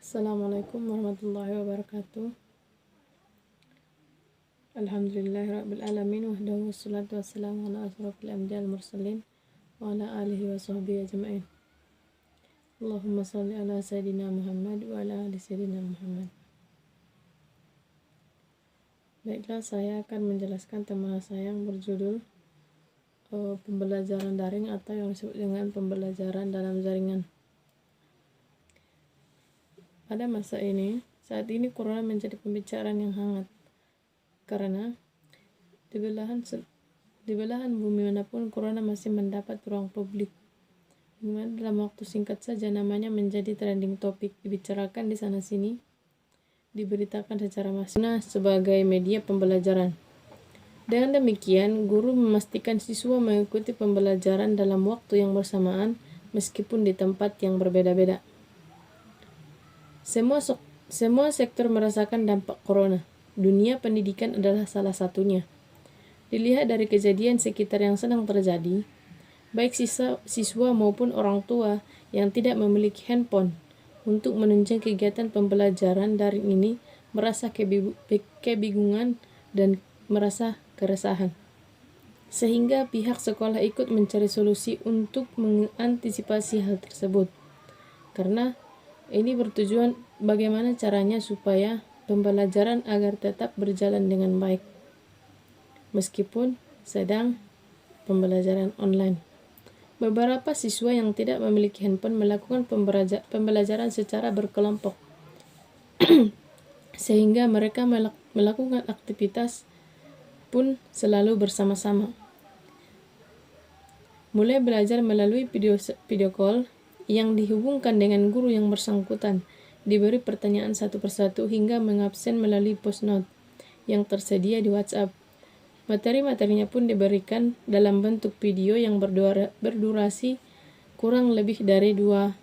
Assalamualaikum warahmatullahi wabarakatuh. Alhamdulillahirrabbilalamin. Wahdahu wassalatu wassalamu ala asrafil anbiya wal mursalin wa ala alihi wa sahbihi ajma'in. Allahumma salli ala Sayyidina Muhammad wa ala ali Sayyidina Muhammad. Baiklah, saya akan menjelaskan tema saya yang berjudul pembelajaran daring atau yang disebut dengan pembelajaran dalam jaringan. Pada masa ini, saat ini corona menjadi pembicaraan yang hangat karena di belahan bumi manapun corona masih mendapat ruang publik. Dalam waktu singkat saja namanya menjadi trending topik, dibicarakan di sana sini, diberitakan secara masif sebagai media pembelajaran. Dengan demikian, guru memastikan siswa mengikuti pembelajaran dalam waktu yang bersamaan meskipun di tempat yang berbeda-beda. Semua sektor merasakan dampak corona. Dunia pendidikan adalah salah satunya. Dilihat dari kejadian sekitar yang sedang terjadi, baik siswa maupun orang tua yang tidak memiliki handphone untuk menunjang kegiatan pembelajaran daring ini merasa kebingungan dan merasa keresahan. Sehingga pihak sekolah ikut mencari solusi untuk mengantisipasi hal tersebut. Karena ini bertujuan bagaimana caranya supaya pembelajaran agar tetap berjalan dengan baik meskipun sedang pembelajaran online. Beberapa siswa yang tidak memiliki handphone melakukan pembelajaran secara berkelompok sehingga mereka melakukan aktivitas pun selalu bersama-sama. Mulai belajar melalui video call yang dihubungkan dengan guru yang bersangkutan, diberi pertanyaan satu persatu hingga mengabsen melalui post note yang tersedia di WhatsApp. Materi-materinya pun diberikan dalam bentuk video yang berdurasi kurang lebih dari 12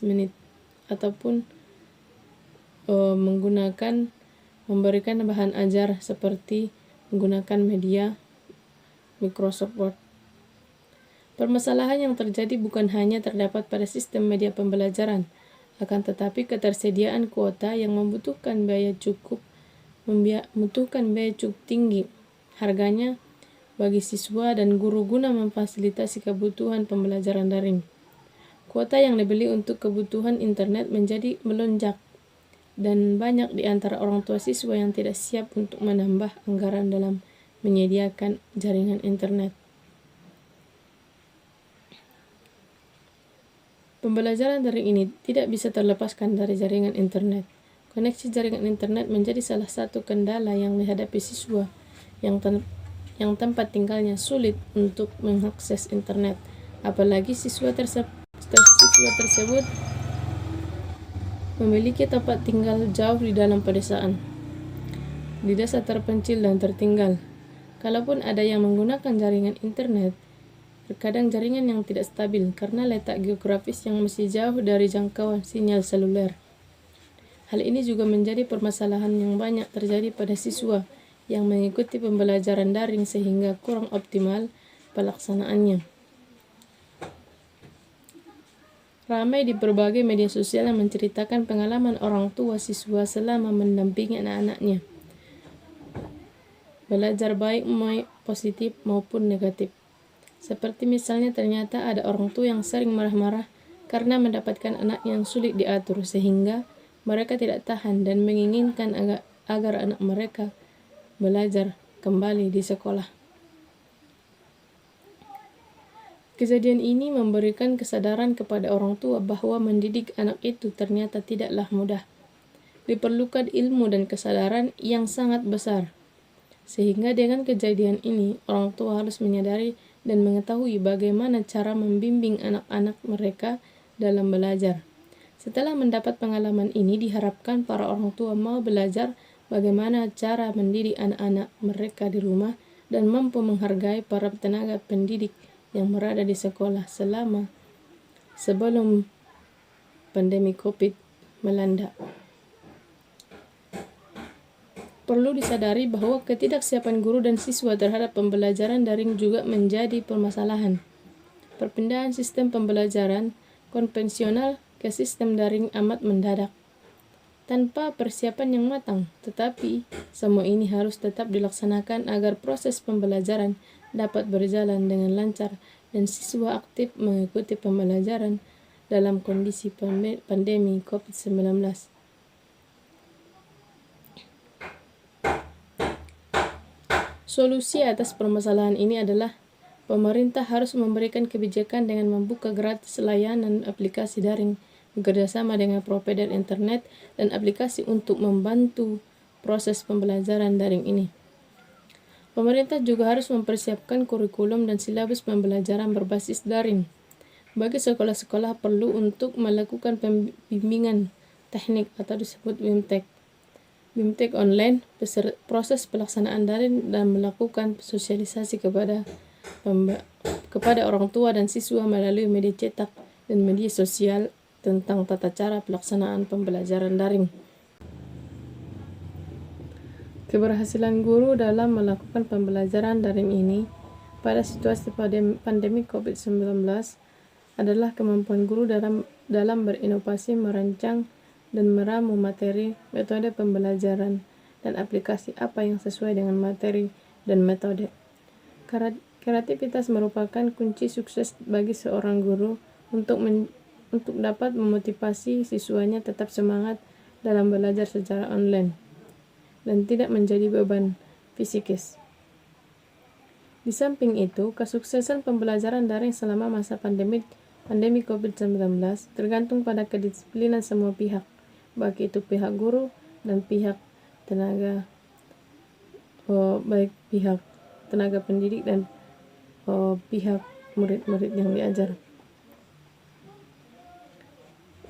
menit ataupun memberikan bahan ajar seperti menggunakan media Microsoft Word. Permasalahan yang terjadi bukan hanya terdapat pada sistem media pembelajaran, akan tetapi ketersediaan kuota yang membutuhkan biaya cukup tinggi harganya bagi siswa dan guru guna memfasilitasi kebutuhan pembelajaran daring. Kuota yang dibeli untuk kebutuhan internet menjadi melonjak dan banyak di antara orang tua siswa yang tidak siap untuk menambah anggaran dalam menyediakan jaringan internet. Pembelajaran daring ini tidak bisa terlepaskan dari jaringan internet. Koneksi jaringan internet menjadi salah satu kendala yang dihadapi siswa yang tempat tinggalnya sulit untuk mengakses internet. Apalagi siswa tersebut memiliki tempat tinggal jauh di dalam pedesaan, di desa terpencil dan tertinggal. Kalaupun ada yang menggunakan jaringan internet, terkadang jaringan yang tidak stabil karena letak geografis yang masih jauh dari jangkauan sinyal seluler. Hal ini juga menjadi permasalahan yang banyak terjadi pada siswa yang mengikuti pembelajaran daring sehingga kurang optimal pelaksanaannya. Ramai di berbagai media sosial yang menceritakan pengalaman orang tua siswa selama mendampingi anak-anaknya. Belajar baik positif maupun negatif. Seperti misalnya ternyata ada orang tua yang sering marah-marah karena mendapatkan anak yang sulit diatur sehingga mereka tidak tahan dan menginginkan agar anak mereka belajar kembali di sekolah. Kejadian ini memberikan kesadaran kepada orang tua bahwa mendidik anak itu ternyata tidaklah mudah. Diperlukan ilmu dan kesadaran yang sangat besar. Sehingga dengan kejadian ini, orang tua harus menyadari dan mengetahui bagaimana cara membimbing anak-anak mereka dalam belajar. Setelah mendapat pengalaman ini, diharapkan para orang tua mau belajar bagaimana cara mendidik anak-anak mereka di rumah dan mampu menghargai para tenaga pendidik yang berada di sekolah sebelum pandemi COVID melanda. Perlu disadari bahwa ketidaksiapan guru dan siswa terhadap pembelajaran daring juga menjadi permasalahan. Perpindahan sistem pembelajaran konvensional ke sistem daring amat mendadak. tanpa persiapan yang matang. Tetapi, semua ini harus tetap dilaksanakan agar proses pembelajaran dapat berjalan dengan lancar dan siswa aktif mengikuti pembelajaran dalam kondisi pandemi COVID-19. Solusi atas permasalahan ini adalah pemerintah harus memberikan kebijakan dengan membuka gratis layanan aplikasi daring bekerjasama dengan provider internet dan aplikasi untuk membantu proses pembelajaran daring ini. Pemerintah juga harus mempersiapkan kurikulum dan silabus pembelajaran berbasis daring. Bagi sekolah-sekolah perlu untuk melakukan pembimbingan teknik atau disebut BIMTEK online, proses pelaksanaan daring dan melakukan sosialisasi kepada orang tua dan siswa melalui media cetak dan media sosial tentang tata cara pelaksanaan pembelajaran daring. Keberhasilan guru dalam melakukan pembelajaran daring ini pada situasi pandemi COVID-19 adalah kemampuan guru dalam berinovasi, merancang, dan meramu materi, metode pembelajaran, dan aplikasi apa yang sesuai dengan materi dan metode. Kreativitas merupakan kunci sukses bagi seorang guru untuk dapat memotivasi siswanya tetap semangat dalam belajar secara online dan tidak menjadi beban fisikis. Di samping itu, kesuksesan pembelajaran daring selama masa pandemi COVID-19 tergantung pada kedisiplinan semua pihak, baik itu pihak guru dan pihak tenaga pendidik dan pihak murid-murid yang diajar.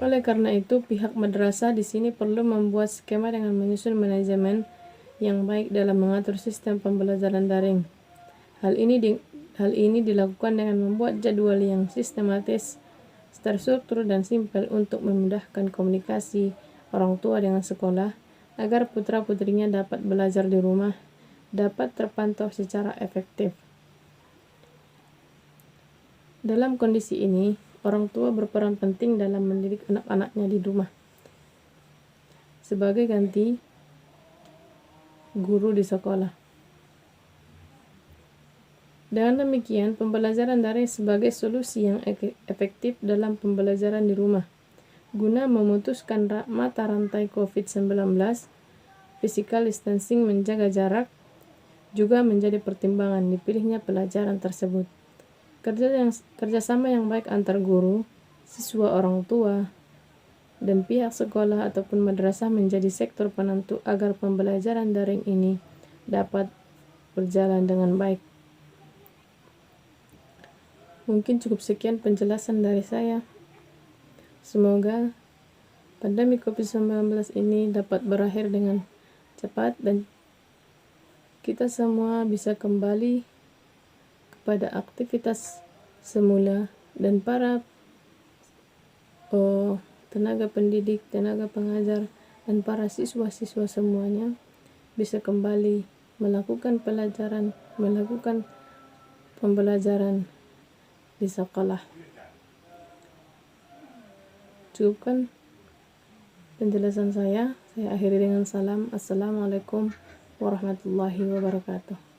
Oleh karena itu, pihak madrasah di sini perlu membuat skema dengan menyusun manajemen yang baik dalam mengatur sistem pembelajaran daring. Hal ini dilakukan dengan membuat jadwal yang sistematis, terstruktur, dan simpel untuk memudahkan komunikasi orang tua dengan sekolah agar putra-putrinya dapat belajar di rumah dapat terpantau secara efektif. Dalam kondisi ini, orang tua berperan penting dalam mendidik anak-anaknya di rumah. Sebagai ganti guru di sekolah. Dengan demikian, pembelajaran daring sebagai solusi yang efektif dalam pembelajaran di rumah. Guna memutuskan mata rantai COVID-19, physical distancing, menjaga jarak, juga menjadi pertimbangan dipilihnya pelajaran tersebut. Kerjasama yang baik antar guru, siswa, orang tua, dan pihak sekolah ataupun madrasah menjadi sektor penentu agar pembelajaran daring ini dapat berjalan dengan baik. Mungkin cukup sekian penjelasan dari saya. Semoga pandemi COVID-19 ini dapat berakhir dengan cepat dan kita semua bisa kembali kepada aktivitas semula dan para tenaga pendidik, tenaga pengajar, dan para siswa-siswa semuanya bisa kembali melakukan pembelajaran di sekolah. Cukupkan penjelasan saya akhiri dengan salam. Assalamualaikum warahmatullahi wabarakatuh.